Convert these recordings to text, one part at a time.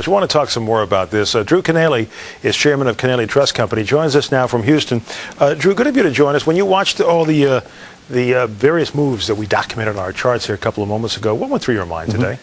much. I want to talk some more about this. Drew Kanaly is chairman of Kanaly Trust Company. Joins us now from Houston. Drew, good of you to join us. When you watched all the various moves that we documented on our charts here a couple of moments ago, what went through your mind today?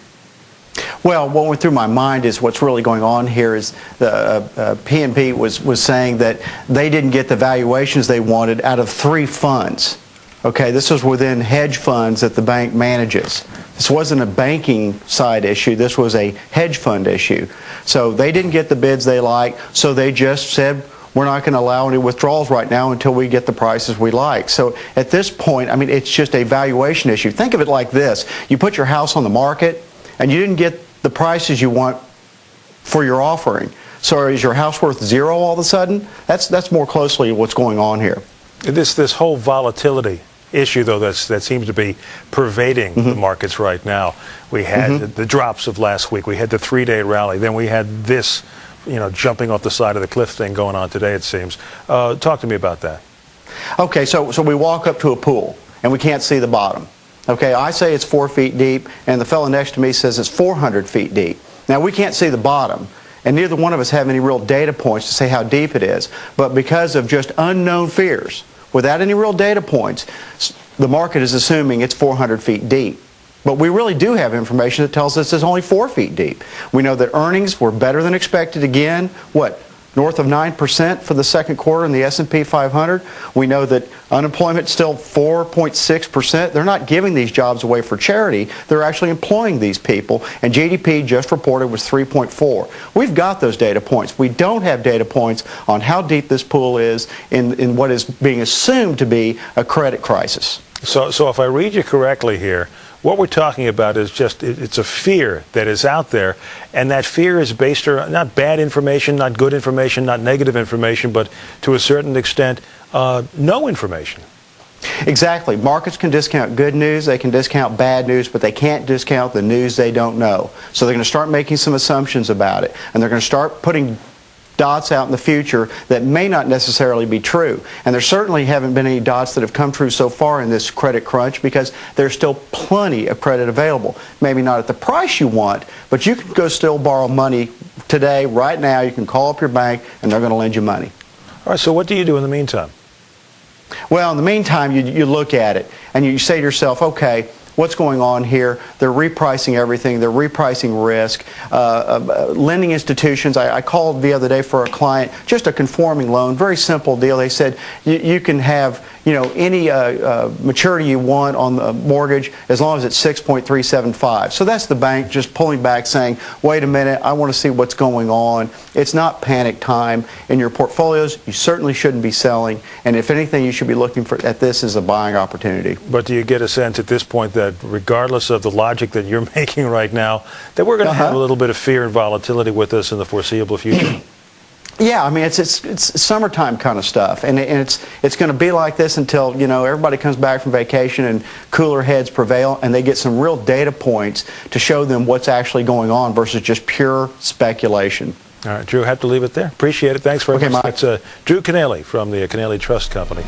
Well, what went through my mind is what's really going on here is the PNP was saying that they didn't get the valuations they wanted out of 3 funds. Okay, this was within hedge funds that the bank manages. This wasn't a banking side issue. This was a hedge fund issue. So they didn't get the bids they like, so they just said, we're not going to allow any withdrawals right now until we get the prices we like. So at this point, I mean, it's just a valuation issue. Think of it like this. You put your house on the market, and you didn't get the prices you want for your offering. So is your house worth 0 all of a sudden? That's more closely what's going on here. This whole volatility issue, though, that seems to be pervading the markets right now. We had the drops of last week. We had the 3-day rally. Then we had this, jumping off the side of the cliff thing going on today, it seems. Talk to me about that. Okay, so we walk up to a pool, and we can't see the bottom. Okay, I say it's 4 feet deep, and the fellow next to me says it's 400 feet deep. Now, we can't see the bottom, and neither one of us have any real data points to say how deep it is. But because of just unknown fears, without any real data points, the market is assuming it's 400 feet deep. But we really do have information that tells us it's only 4 feet deep. We know that earnings were better than expected again. North of 9% for the second quarter in the S&P 500. We know that unemployment is still 4.6%. They're not giving these jobs away for charity. They're actually employing these people. And GDP just reported was 3.4. We've got those data points. We don't have data points on how deep this pool is in what is being assumed to be a credit crisis. So if I read you correctly here, what we're talking about is just, it's a fear that is out there, and that fear is based on not bad information, not good information, not negative information, but to a certain extent, no information. Exactly. Markets can discount good news, they can discount bad news, but they can't discount the news they don't know. So they're going to start making some assumptions about it, and they're going to start putting dots out in the future that may not necessarily be true. And there certainly haven't been any dots that have come true so far in this credit crunch, because there's still plenty of credit available. Maybe not at the price you want, but you can go still borrow money today, right now. You can call up your bank and they're going to lend you money. All right, so what do you do in the meantime? Well, in the meantime, you look at it and you say to yourself, okay, what's going on here? They're repricing everything. They're repricing risk. Lending institutions, I called the other day for a client, just a conforming loan, very simple deal. They said you can have any maturity you want on the mortgage as long as it's 6.375. So that's the bank just pulling back saying, wait a minute, I want to see what's going on. It's not panic time. In your portfolios, you certainly shouldn't be selling. And if anything, you should be looking at this as a buying opportunity. But do you get a sense at this point that regardless of the logic that you're making right now, that we're going to have a little bit of fear and volatility with us in the foreseeable future? Yeah, I mean, it's summertime kind of stuff, and it's going to be like this until everybody comes back from vacation and cooler heads prevail, and they get some real data points to show them what's actually going on versus just pure speculation. All right, Drew, have to leave it there. Appreciate it. Thanks very much. Mike. That's Drew Kanaly from the Kanaly Trust Company.